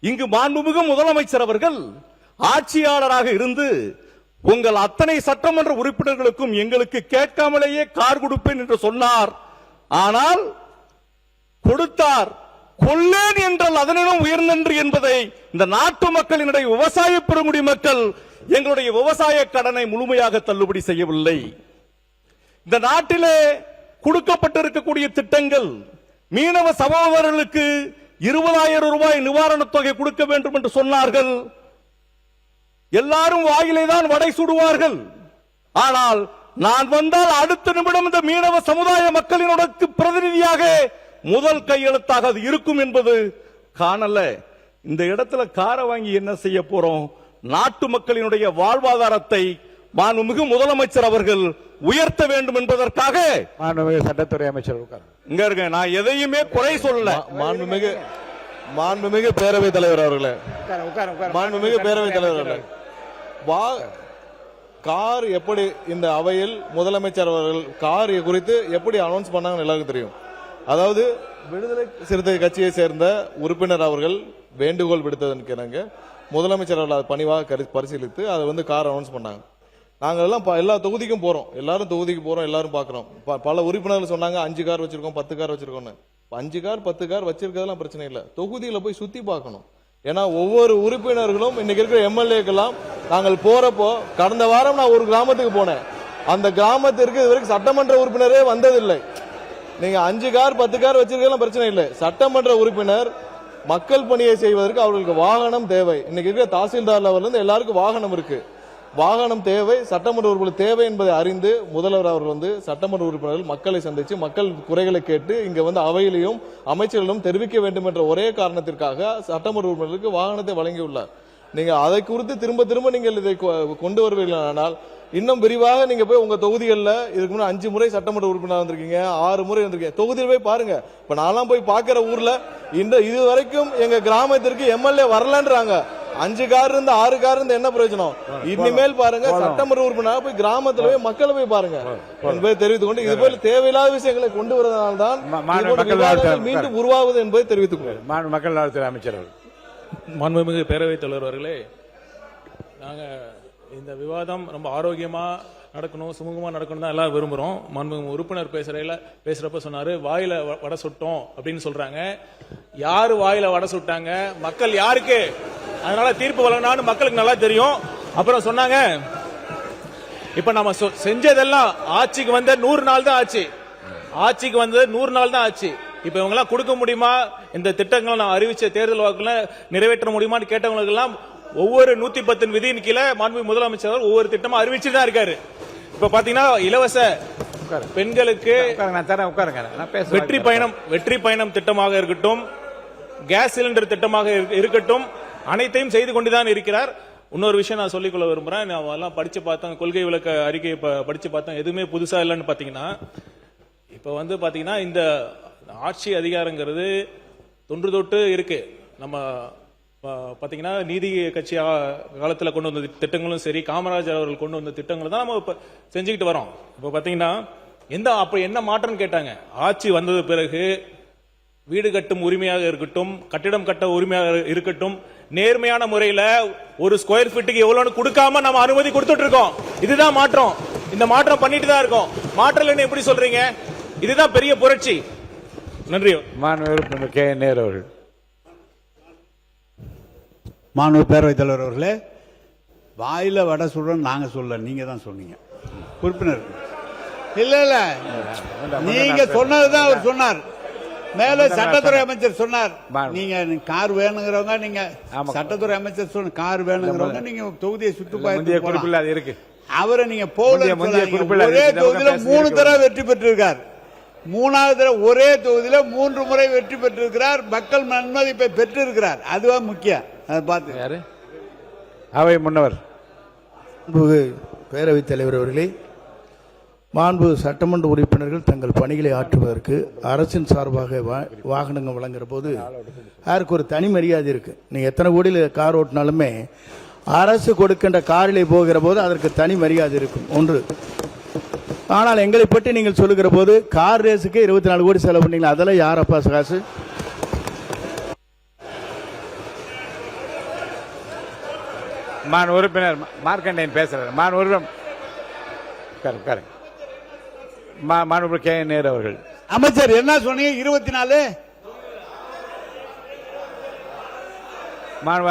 இங்கு மாண்புமிகு முதலமைச்சர் அவர்கள் ஆட்சியாளராக இருந்து உங்கள் அத்தனை சட்டமன்ற உறுப்பினர்களுக்கும் எங்களுக்கு கேட்காமலேயே கார் கொடுப்பேன் என்று சொன்னார். ஆனால் கொடுத்தார். கொள்ளேன் என்றால் அதனிடம் உயர்நன்று என்பதை இந்த நாட்டு மக்களினுடைய விவசாய பெருங்குடி மக்கள் எங்களுடைய விவசாய கடனை முழுமையாக தள்ளுபடி செய்யவில்லை. இந்த நாட்டிலே கொடுக்கப்பட்டிருக்கக்கூடிய திட்டங்கள் மீனவ சகோதரர்களுக்கு 20,000 ரூபாய் நிவாரணத் தொகை கொடுக்க வேண்டும் என்று சொன்னார்கள். எல்லாரும் வாயிலே தான் வடை சுடுவார்கள். ஆனால் நான் வந்தால் அடுத்த நிமிடம் இந்த மீனவ சமுதாய மக்களினுடைய பிரதிநிதியாக முதல் கையெழுத்தாக அது இருக்கும் என்பது காணல. இந்த இடத்துல காரை வாங்கி என்ன செய்ய போறோம்? நாட்டு மக்களினுடைய வாழ்வாதாரத்தை மாண்புமிகு முதலமைச்சர் அவர்கள் உயர்த்த வேண்டும் என்பதற்காக மாண்புமிகு சட்டத்துறை அமைச்சர் இங்க இருக்க. நான் எதையுமே குறை சொல்லல. மாண்புமிகு பேரவைத் தலைவர் அவர்களே, மாண்புமிகு பேரவைத் தலைவர் அவர்களே, கார் எப்படி இந்த அவையில் முதலமைச்சர் அவர்கள் கார் குறித்து எப்படி அனௌன்ஸ் பண்ணாங்கன்னு எல்லாருக்கும் தெரியும். அதாவது விடுதலை சிறுத்தை கட்சியை சேர்ந்த உறுப்பினர் அவர்கள் வேண்டுகோள் விடுத்ததற்கு இணங்க முதலமைச்சர் அவர்கள் அதை பணிவாக பரிசீலித்து அதை கார் அனௌன்ஸ் பண்ணாங்க. நாங்கள் எல்லாம் எல்லா தொகுதிக்கும் போறோம், எல்லாரும் தொகுதிக்கு போறோம், எல்லாரும் பாக்குறோம். பல உறுப்பினர்கள் சொன்னாங்க 5 கார் வச்சிருக்கோம், 10 கார் வச்சிருக்கோம்னு. 5 கார் 10 கார் வச்சிருக்கிறதுலாம் பிரச்சனை இல்லை, தொகுதியில போய் சுத்தி பார்க்கணும். ஏன்னா ஒவ்வொரு உறுப்பினர்களும் இன்னைக்கு இருக்கிற எம்எல்ஏக்கெல்லாம் நாங்கள் போறப்போ, கடந்த வாரம் நான் ஒரு கிராமத்துக்கு போனேன். அந்த கிராமத்திற்கு இதுவரைக்கும் சட்டமன்ற உறுப்பினரே வந்ததில்லை. நீங்க 5 கார் 10 கார் வச்சிருக்கலாம் பிரச்சனை இல்லை. சட்டமன்ற உறுப்பினர் மக்கள் பணியை செய்வதற்கு அவர்களுக்கு வாகனம் தேவை. இன்னைக்கு இருக்கிற தாசில்தார் லெவல்ல இருந்து எல்லாருக்கும் வாகனம் இருக்கு. வாகனம் தேவை, சட்டமன்ற உறுப்பினர் தேவை என்பதை அறிந்து முதல்வர் அவர்கள் சட்டமன்ற உறுப்பினர்கள் மக்களை சந்திச்சு மக்கள் குறைகளை கேட்டு இங்க அவையிலையும் அமைச்சர்களும் தெரிவிக்க வேண்டும் என்ற ஒரே காரணத்திற்காக சட்டமன்ற உறுப்பினர்களுக்கு வாகனத்தை வழங்கியுள்ளார். நீங்க அதை குறித்து திரும்ப திரும்ப நீங்கள் இதை கொண்டு வருவீர்கள். ஆனால் இன்னும் விரிவாக நீங்க போய் உங்க தொகுதிகளில் இதுக்கு முன்னாடி 5 முறை சட்டமன்ற உறுப்பினர் வந்திருக்கீங்க, 6 முறை வந்திருக்கீங்க. தொகுதியில் போய் பாருங்க. இப்ப நான்லாம் போய் பாக்குற ஊர்ல இது வரைக்கும் எங்க கிராமத்திற்கு எம்எல்ஏ வரலன்றாங்க. 5 கார் இருந்து 6 கார் இருந்து என்ன பிரயோஜனம்? இனிமேல் பாருங்க, சட்டமன்ற உறுப்பினர் போய் கிராமத்துல போய் மக்களை போய் பாருங்க என்பதை தெரிவித்துக் கொண்டு, இது போல தேவையில்லாத விஷயங்களை கொண்டு வருவதனால்தான் மீண்டும் உருவாகுது என்பதை தெரிவித்துக் கொள்கிறேன். மக்கள் நலத்துறை அமைச்சர் மாண்புமிகு பேரவைத் தலைவர் அவர்களே, நாங்க இந்த விவாதம் ரொம்ப ஆரோக்கியமா நடக்கணும், சுமூகமா நடக்கணும் தான் எல்லாம் விரும்புறோம். மாண்புமிகு உறுப்பினர் பேசுறப்ப சொன்னாரு வாயில வடை சுட்டோம் அப்படின்னு சொல்றாங்க. யாரு வாயில வடை சுட்டாங்க? மக்கள் யாருக்கு அதனால தீர்ப்பு வழங்கினான்னு மக்களுக்கு நல்லா தெரியும். அப்புறம் சொன்னாங்க இப்ப நம்ம செஞ்சதெல்லாம் ஆட்சிக்கு வந்த 100 நாள் தான் ஆச்சு. ஆட்சிக்கு வந்தது 100 நாள் தான் ஆச்சு. இப்ப இவங்க எல்லாம் கொடுக்க முடியுமா? இந்த திட்டங்களை நான் அறிவிச்ச தேர்தல் வாக்குல நிறைவேற்ற முடியுமான்னு கேட்டவங்களுக்கு எல்லாம் ஒவ்வொரு 110 விதியின் கீழே மாண்புமிகு முதலமைச்சர் ஒவ்வொரு திட்டமா அறிவிச்சு தான் இருக்காரு. இப்ப பாத்தீங்கன்னா இலவச பெண்களுக்கு வெற்றி பயணம் திட்டமாக இருக்கட்டும், கேஸ் சிலிண்டர் திட்டமாக இருக்கட்டும், அனைத்தையும் செய்து கொண்டுதான் இருக்கிறார். இன்னொரு விஷயம் நான் சொல்லிக்கொள்ள விரும்புறேன். நான் எல்லாம் படிச்சு பார்த்தேன், கொள்கை விளக்க அறிக்கையை படிச்சு பார்த்தேன். எதுவுமே புதுசா இல்லைன்னு பாத்தீங்கன்னா, இப்ப பாத்தீங்கன்னா இந்த ஆட்சி அதிகாரங்கிறது தொன்று தொட்டு இருக்கு. நம்ம பாத்தீங்கன்னா நீதி கட்சி காலத்துல கொண்டு வந்த திட்டங்களும் சரி, காமராஜர் அவர்கள் கொண்டு வந்த திட்டங்களும் தான் நம்ம செஞ்சுக்கிட்டு வரோம். இப்ப பாத்தீங்கன்னா அப்ப என்ன மாற்றம் கேட்டாங்க? ஆட்சி வந்தது பிறகு வீடு கட்டும் உரிமையாக இருக்கட்டும், கட்டிடம் கட்ட உரிமையாக இருக்கட்டும், நேர்மையான முறையில ஒரு ஸ்கொயர் ஃபீட்டுக்கு எவ்வளவு கொடுக்காம நம்ம அனுமதி கொடுத்துட்டு இருக்கோம். இதுதான் மாற்றம். இந்த மாற்றம் பண்ணிட்டு தான் இருக்கோம். மாற்றம் இல்லைன்னு எப்படி சொல்றீங்க? இதுதான் பெரிய புரட்சி. நன்றி. மாண்பு பேரவைத் தலைவர் அவர்களே, வாயில வடை சுடுறோம் நாங்க சொல்ல, நீங்க தான் சொன்னீங்க. உறுப்பினர் இல்ல இல்ல, நீங்க சொன்னதுதான் அவர் சொன்னார். மேல சட்டத்துறை அமைச்சர் சொன்னார். நீங்க கார் வேணுங்கிறவங்க, நீங்க சட்டத்துறை அமைச்சர் சொன்ன கார் வேணுங்கிறவங்க நீங்க தொகுதியை சுற்றுப்பாடு இருக்கு. அவரை நீங்க போல ஒரே தொகுதியில 3 தடவை வெற்றி பெற்றிருக்கார். 3வது தடவை ஒரே தொகுதியில 3 முறை வெற்றி பெற்றிருக்கிறார். மக்கள் நன்மதிப்பை பெற்றிருக்கிறார். அதுவா முக்கியம். அதை பார்த்து அவை முன்னவர் பேரவைத் தலைவர் அவர்களே, மாண்பு சட்டமன்ற உறுப்பினர்கள் தங்கள் பணிகளை ஆற்றுவதற்கு அரசின் சார்பாக வாகனங்கள் வழங்குற போது யாருக்கு ஒரு தனி மரியாதை இருக்கு. நீங்க எத்தனை கோடியில் கார் ஓட்டினாலுமே அரசு கொடுக்கின்ற காரிலே போகிற போது அதற்கு தனி மரியாதை இருக்கும் ஒன்று. ஆனால் எங்களை பற்றி நீங்கள் சொல்லுகிற போது கார் ரேஸுக்கு 24 கோடி செலவு பண்ணீங்களா? அதெல்லாம் யாரப்பா காசு? மான் உறுப்பினர் மார்க்கண்டேயன் பேசுறாரு. மான் உறுப்பினர் உட்காரு. மாண்புமிகு கே என் நேரு அவர்கள். அமைச்சர் என்ன சொன்னீங்க? 24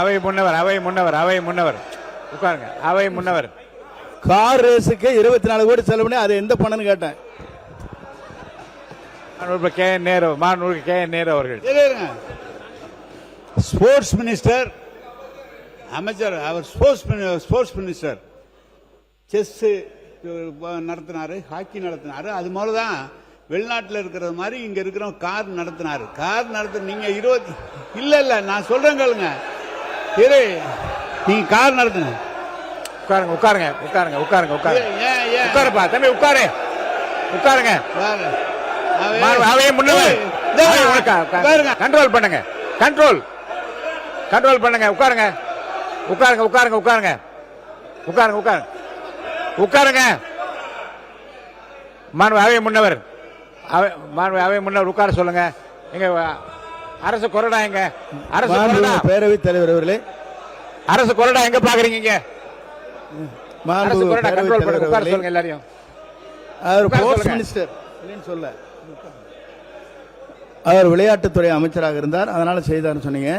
அவை முன்னவர் உட்காருங்க. அவை முன்னவர். கார் ரேஸுக்கு 24 கோடி செலவு பண்ணி அது எந்த பணம்னு கேட்டேன். மாண்புமிகு கே என் நேரு அவர்கள். ஸ்போர்ட்ஸ் மினிஸ்டர் அமைச்சர், அவர் ஸ்போர்ட்ஸ் மினிஸ்டர் செஸ் நடத்தினாரு, ஹாக்கி நடத்தினாரு. அது மாதிரிதான் வெளிநாட்டில் இருக்கிறது மாதிரி இங்க இருக்கிற கார் நடத்தினாரு. நீங்க 20 இல்ல நான் சொல்றேன் கேளுங்க. நீங்க கார் நடத்தின உட்காருங்க. உட்காருப்பா தம்பி, உட்காருங்க. அவையை முன்னவர். கண்ட்ரோல் பண்ணுங்க. கண்ட்ரோல் பண்ணுங்க. உட்காருங்க. அவை முன்னவர் உட்கார சொல்லுங்க. எங்க அரசு கொறடா? எங்க அரசு கொறடா? பேரவைத் தலைவர் அவர்களே, அரசு கொறடா எங்க பாக்குறீங்க? இங்க அரசு கொறடா கண்ட்ரோல் பண்ணுங்க. உட்கார சொல்லுங்க எல்லாரையும். அவர் ஸ்போர்ட்ஸ் மினிஸ்டர் சொல்ல, அவர் விளையாட்டுத்துறை அமைச்சராக இருந்தார், அதனால செய்தார்னு சொன்னீங்க.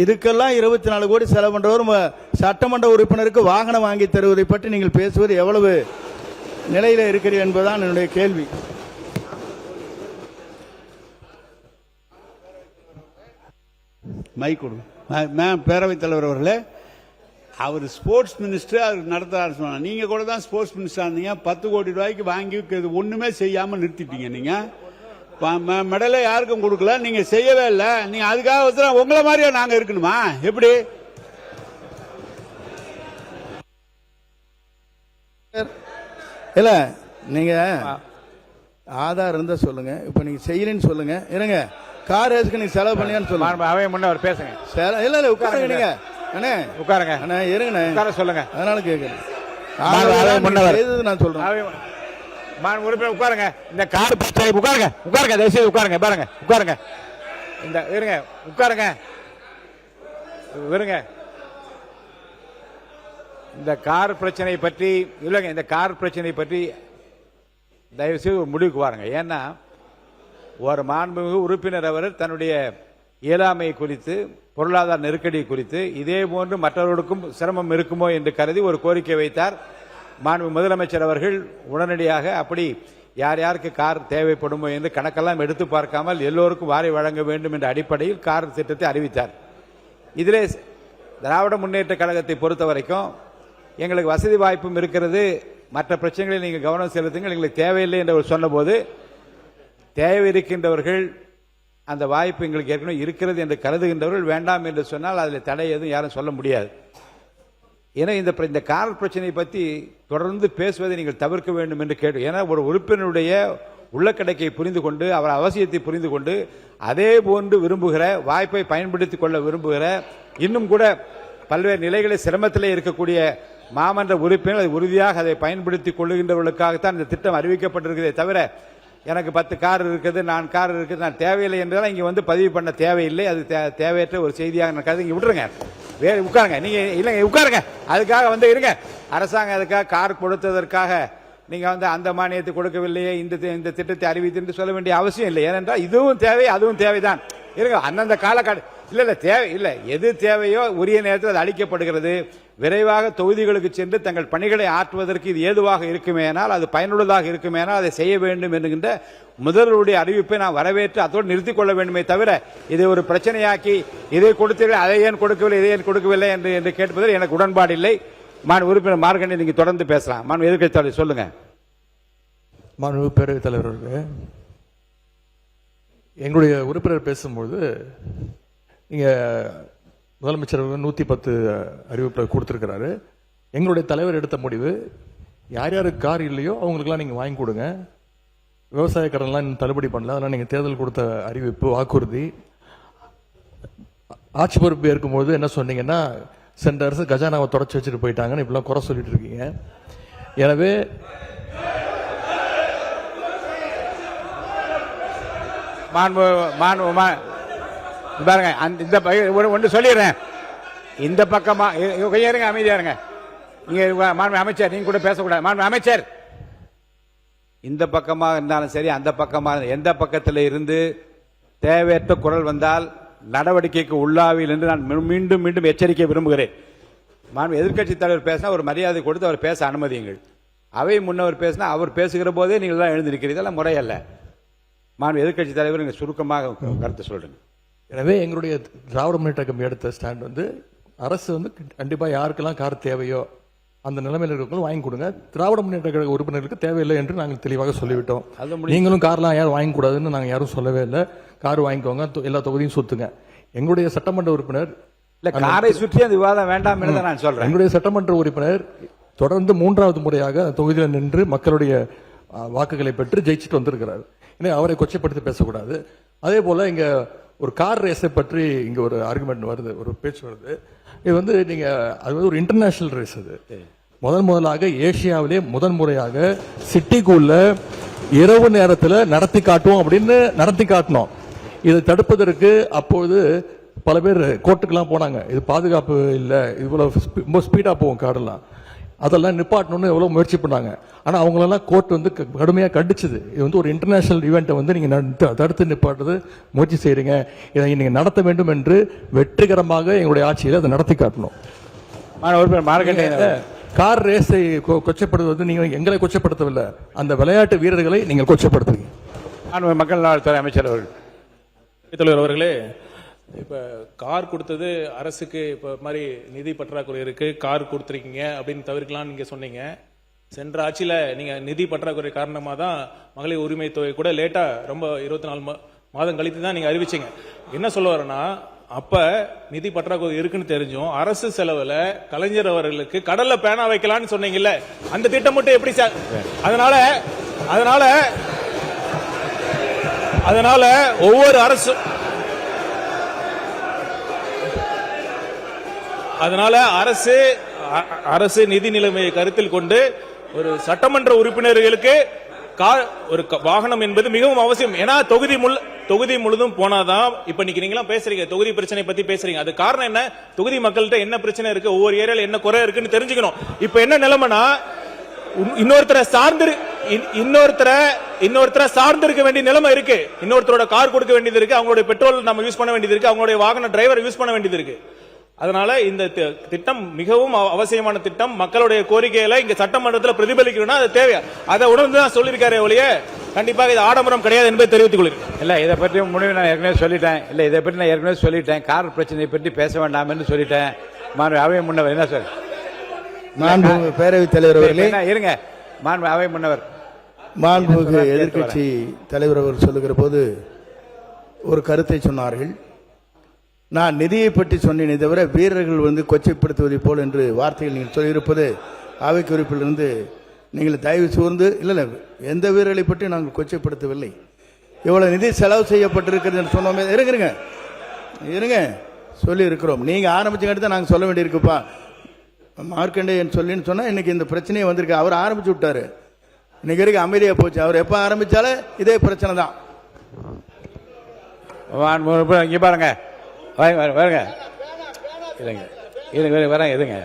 இதுக்கெல்லாம் 24 கோடி செலவு பண்றவர் சட்டமன்ற உறுப்பினருக்கு வாகனம் வாங்கி தருவதை பற்றி நீங்கள் பேசுவது எவ்வளவு நிலையில இருக்கிறீர்கள் என்பதுதான் என்னுடைய கேள்வி. மைக் கொடுங்க. பேரவைத் தலைவர் அவர்களே, அவர் ஸ்போர்ட்ஸ் மினிஸ்டர், அவர் நடத்துறாரு சொன்னாங்க. நீங்க கூட தான் ஸ்போர்ட்ஸ் மினிஸ்டர் இருந்தீங்க. 10 கோடி ரூபாய்க்கு வாங்கி ஒண்ணுமே செய்யாம நிறுத்திட்டீங்க. நீங்க மெடலை யாருக்கும் கொடுக்கல, நீங்க செய்யவே இல்லை. நீங்க அதுக்காக உங்களை மாதிரியா நாங்க இருக்கணுமா? எப்படி? இல்ல நீங்க ஆதார் இருந்தா சொல்லுங்க. இப்ப நீங்க செய்யலன்னு சொல்லுங்க. இருங்க, கார் ரேஸ்க்கு நீங்க செலவு பண்ணியான்னு சொல்லுங்க. அவை முன்னவர் பேசுங்க. இல்ல உட்காருங்க. நீங்க அண்ணே உட்காருங்க. அண்ணே இருங்கண்ணே, உட்கார சொல்லுங்க. அதனால கேட்கறேன். நான் சொல்றேன். உறுப்பினர் உட்காருங்க. இந்த கார் பிரச்சனை உட்காருங்க. தயவுசெய்து உட்காருங்க. பாருங்க உட்காருங்க. இந்த இருங்க, உட்காருங்க. இந்த கார் பிரச்சனை பற்றி இல்லைங்க. இந்த கார் பிரச்சனை பற்றி தயவுசெய்து ஒரு முடிவுக்கு வாருங்க. ஏன்னா ஒரு மாண்புமிகு உறுப்பினர் அவர் தன்னுடைய இயலாமை குறித்து, பொருளாதார நெருக்கடி குறித்து, இதே போன்று மற்றவர்களுக்கும் சிரமம் இருக்குமோ என்று கருதி ஒரு கோரிக்கை வைத்தார். மாண்புமிகு முதலமைச்சர் அவர்கள் உடனடியாக அப்படி யார் யாருக்கு கார் தேவைப்படுமோ என்று கணக்கெல்லாம் எடுத்து பார்க்காமல் எல்லோருக்கும் வாரி வழங்க வேண்டும் என்ற அடிப்படையில் கார் திட்டத்தை அறிவித்தார். இதிலே திராவிட முன்னேற்ற கழகத்தை பொறுத்த வரைக்கும் எங்களுக்கு வசதி வாய்ப்பும் இருக்கிறது, மற்ற பிரச்சனைகளில் நீங்கள் கவனம் செலுத்துங்கள், எங்களுக்கு தேவையில்லை என்று சொன்னபோது, தேவை இருக்கின்றவர்கள் அந்த வாய்ப்பு எங்களுக்கு ஏற்கனவே இருக்கிறது என்று கருதுகின்றவர்கள் வேண்டாம் என்று சொன்னால் அதில் தடை எதுவும் யாரும் சொல்ல முடியாது. ஏன்னா இந்த கார் பிரச்சனையை பற்றி தொடர்ந்து பேசுவதை நீங்கள் தவிர்க்க வேண்டும் என்று கேட்டு, ஏன்னா ஒரு உறுப்பினருடைய உள்ளக்கடைக்கை புரிந்து கொண்டு, அவர் அவசியத்தை புரிந்து கொண்டு, அதே போன்று விரும்புகிற, வாய்ப்பை பயன்படுத்திக் கொள்ள விரும்புகிற, இன்னும் கூட பல்வேறு நிலைகளை சிரமத்திலே இருக்கக்கூடிய மாமன்ற உறுப்பினர் அதை உறுதியாக அதை பயன்படுத்திக் கொள்ளுகின்றவர்களுக்காகத்தான் இந்த திட்டம் அறிவிக்கப்பட்டிருக்கிறதே தவிர, எனக்கு 10 கார் இருக்குது, 4 கார் இருக்குது, நான் தேவையில்லை என்றால் இங்கே வந்து பதிவு பண்ண தேவையில்லை. அது தேவையற்ற ஒரு செய்தியாக நான் கருதி இங்கே விட்டுருங்க. வேறு உட்காருங்க. நீங்க இல்லைங்க, உட்காருங்க. அதுக்காக வந்து இருங்க. அரசாங்கம் அதுக்காக கார் கொடுத்ததற்காக நீங்க வந்து அந்த மானியத்தை கொடுக்கவில்லையே, இந்த திட்டத்தை அறிவித்து சொல்ல வேண்டிய அவசியம் இல்லை. ஏனென்றால் இதுவும் தேவை, அதுவும் தேவைதான். இருங்க, அந்தந்த காலகட்டம் இல்ல தேவை இல்லை, எது தேவையோ உரிய நேரத்தில் அது அளிக்கப்படுகிறது. விரைவாக தொகுதிகளுக்கு சென்று தங்கள் பணிகளை ஆற்றுவதற்கு இது ஏதுவாக இருக்குமேனால், அது பயனுள்ளதாக இருக்குமேனால் அதை செய்ய வேண்டும் என்கின்ற முதல்வருடைய அறிவிப்பை நான் வரவேற்று அதோடு நிறுத்திக் கொள்ள வேண்டுமே தவிர, இதை ஒரு பிரச்சனையாக்கி இதை கொடுத்தீர்கள், அதை ஏன் கொடுக்கவில்லை, இதை ஏன் கொடுக்கவில்லை என்று கேட்பதில் எனக்கு உடன்பாடு இல்லை. உறுப்பினர் மார்கண்டி, நீங்க தொடர்ந்து பேசலாம். எதிர்க்கட்சி தலைவர் சொல்லுங்க. மாண்புமிகு பேரவைத் தலைவர்களே, எங்களுடைய உறுப்பினர் பேசும்போது இங்க முதலமைச்சர் 110 அறிவிப்பை கொடுத்திருக்கிறாரு. எங்களுடைய தலைவர் எடுத்த முடிவு, யார் யாருக்கு கார் இல்லையோ அவங்களுக்குலாம் நீங்க வாங்கி கொடுங்க, விவசாய கடன்லாம் இன்னும் தள்ளுபடி பண்ணல, அதெல்லாம் நீங்க தேர்தல் கொடுத்த அறிவிப்பு, வாக்குறுதி. ஆட்சி பொறுப்பு ஏற்கும்போது என்ன சொன்னீங்கன்னா, சென்ற அரசு கஜானாவை தொடச்சு வச்சுட்டு போயிட்டாங்கன்னு இப்பெல்லாம் குறை சொல்லிட்டு இருக்கீங்க. எனவே பாருங்க, ஒன்று சொல்லிடுறேன். இந்த பக்கமா கொஞ்சம் இருங்க, அமைதியா இருங்க. நீங்க மாண்பு அமைச்சர், நீங்க கூட பேசக்கூடாது. மாண்பு அமைச்சர், இந்த பக்கமாக இருந்தாலும் சரி, அந்த பக்கமாக எந்த பக்கத்தில் இருந்து தேவையற்ற குரல் வந்தால் நடவடிக்கைக்கு உள்ளாவில் என்று நான் மீண்டும் மீண்டும் எச்சரிக்கை விரும்புகிறேன். மாண்பு எதிர்க்கட்சி தலைவர் பேசினா ஒரு மரியாதை கொடுத்து அவர் பேச அனுமதியுங்கள். அவை முன்னவர் பேசினா அவர் பேசுகிற போதே நீங்கள் தான் எழுந்திருக்கிறீர்கள், இதெல்லாம் முறையல்ல. மாண்பு எதிர்க்கட்சி தலைவர் நீங்க சுருக்கமாக கருத்து சொல்லுங்க. எனவே எங்களுடைய திராவிட முன்னேற்ற கழகம் எடுத்த ஸ்டாண்ட் வந்து அரசு வந்து கண்டிப்பா யாருக்கெல்லாம் கார் தேவையோ அந்த நிலைமையில் இருக்கிறவங்க வாங்கி கொடுங்க. திராவிட முன்னேற்ற கழக உறுப்பினர்களுக்கு தேவையில்லை என்று நாங்கள் தெளிவாக சொல்லிவிட்டோம். நீங்களும் கார்லாம் யாரும் வாங்கி கூடாதுன்னு நாங்கள் யாரும் சொல்லவே இல்லை. கார் வாங்கிக்கோங்க, எல்லா தொகுதியும் சுத்துங்க. எங்களுடைய சட்டமன்ற உறுப்பினர் இல்ல, காரை சுற்றி அந்த விவாதம் வேண்டாம் என்று நான் சொல்றேன். எங்களுடைய சட்டமன்ற உறுப்பினர் தொடர்ந்து 3வது முறையாக தொகுதியில் நின்று மக்களுடைய வாக்குகளை பெற்று ஜெயிச்சுட்டு வந்திருக்கிறார். எனவே அவரை கொச்சைப்படுத்தி பேசக்கூடாது. அதே போல இங்க ஒரு கார் ரேஸை பற்றி இங்க ஒரு ஆர்குமெண்ட் வருது, ஒரு பேச்சு வருது. இது வந்து நீங்க அது வந்து ஒரு இன்டர்நேஷனல் ரேஸ். அது முதலாக ஏசியாவிலே முறையாக சிட்டிக்குள்ள இரவு நேரத்தில் நடத்தி காட்டுவோம் அப்படின்னு நடத்தி காட்டினோம். இதை தடுப்பதற்கு அப்போது பல பேர் கோர்ட்டுக்கெல்லாம் போனாங்க. இது பாதுகாப்பு இல்லை, இவ்வளவு ரொம்ப ஸ்பீடா போகும் காரெல்லாம், அதெல்லாம் நிப்பாட்டணும்னு எவ்வளவு முயற்சி பண்ணாங்க. ஆனா அவங்களெல்லாம் கோர்ட் வந்து கடுமையா கண்டிச்சது. இது வந்து ஒரு இன்டர்நேஷனல் ஈவெண்ட்டை வந்து நீங்க தடுத்து நிப்பாட்டுறது முயற்சி செய்றீங்க, இதை நீங்க நடத்த வேண்டும் என்று வெற்றிகரமாக எங்களுடைய ஆட்சியில் அதை நடத்தி காட்டணும். கார் ரேஸை கொச்சைப்படுத்துவது நீங்க எங்களை கொச்சைப்படுத்தவில்லை, அந்த விளையாட்டு வீரர்களை நீங்கள் கொச்சைப்படுத்துறீங்க. மக்கள் நலத்துறை அமைச்சர் தலைவர் அவர்களே, இப்ப கார் கொடுத்தது அரசுக்கு இப்ப மாதிரி நிதி பற்றாக்குறை இருக்கு, கார் கொடுத்துருக்கீங்க அப்படின்னு தவிர்க்கலாம் நீங்க சொன்னீங்க. சென்ற ஆட்சியில நீங்க நிதி பற்றாக்குறை காரணமா தான் மகளிர் உரிமை தொகை கூட லேட்டா ரொம்ப 24 மாதம் கழித்து தான் நீங்க அறிவிச்சீங்க. என்ன சொல்ல வரேன்னா, அப்ப நிதி பற்றாக்குறை இருக்குன்னு தெரிஞ்சும் அரசு செலவுல கலைஞர் அவர்களுக்கு கடல்ல பேனா வைக்கலாம்னு சொன்னீங்கல்ல, அந்த திட்டம் மட்டும் எப்படி அதனால ஒவ்வொரு அரசு நிதி நிலைமையை கருத்தில் கொண்டு ஒரு சட்டமன்ற உறுப்பினர்களுக்கு ஒரு வாகனம் என்பது மிகவும் அவசியம். ஏன்னா தொகுதி முழுதும் போனாதான் இப்ப நீங்க பேசுறீங்க, தொகுதி பிரச்சனை பத்தி பேசுறீங்க. அது காரணம் என்ன? தொகுதி மக்கள்கிட்ட என்ன பிரச்சனை இருக்கு, ஒவ்வொரு ஏரியால என்ன குறை இருக்குன்னு தெரிஞ்சுக்கணும். இப்ப என்ன நிலைமைனா, இன்னொருத்தரை சார்ந்து இருக்க வேண்டிய நிலைமை இருக்கு. இன்னொருத்தரோட கார் கொடுக்க வேண்டியது இருக்கு, அவங்களுடைய பெட்ரோல் நம்ம யூஸ் பண்ண வேண்டியது இருக்கு, அவங்களுடைய வாகன டிரைவர் யூஸ் பண்ண வேண்டியது இருக்கு. அதனால இந்த திட்டம் மிகவும் அவசியமான திட்டம். மக்களுடைய கோரிக்கைகளை இங்க சட்டமன்றத்தில் பிரதிபலிக்கணும்னா அது தேவை. அதை உணர்ந்துதான் சொல்லியிருக்காரு ஒழிய கண்டிப்பாக இது ஆடம்பரம் கிடையாது என்பதை தெரிவித்துக் கொள்கிறேன். இல்ல, இதை பற்றி முடிவு நான் ஏற்கனவே சொல்லிட்டேன். கார் பிரச்சனையை பற்றி பேச வேண்டாம் என்று சொல்லிட்டேன். அவை முன்னவர் என்ன சார்? மாண்புமிகு பேரவைத் தலைவர் அவர்களே, இருங்க. அவை முன்னவர் மாண்புமிகு எதிர்க்கட்சி தலைவர் அவர் சொல்லுகிற போது ஒரு கருத்தை சொன்னார்கள். நான் நிதியை பற்றி சொன்னேனே தவிர வீரர்கள் வந்து கொச்சைப்படுத்துவதை போல் என்று வார்த்தைகள் நீங்கள் சொல்லியிருப்பது அவை குறிப்பிலிருந்து நீங்கள் தயவு கூர்ந்து இல்லை, எந்த வீரர்களை பற்றி நாங்கள் கொச்சைப்படுத்தவில்லை. இவ்வளவு நிதி செலவு செய்யப்பட்டிருக்கிறது என்று சொன்னோமே. இருங்க சொல்லி இருக்கிறோம். நீங்க ஆரம்பிச்சுக்கிட்டு தான் நாங்கள் சொல்ல வேண்டியிருக்குப்பா. மார்க்கண்டேயன் சொல்லின்னு சொன்னா இன்னைக்கு இந்த பிரச்சனையே வந்திருக்கு. அவர் ஆரம்பிச்சு விட்டாரு, இன்னைக்கு வரைக்கும் அமைதியா போச்சு. அவர் எப்ப ஆரம்பிச்சாலும் இதே பிரச்சனை தான். இங்க பாருங்க, வரங்க இல்லைங்க, வரேன் எதுங்க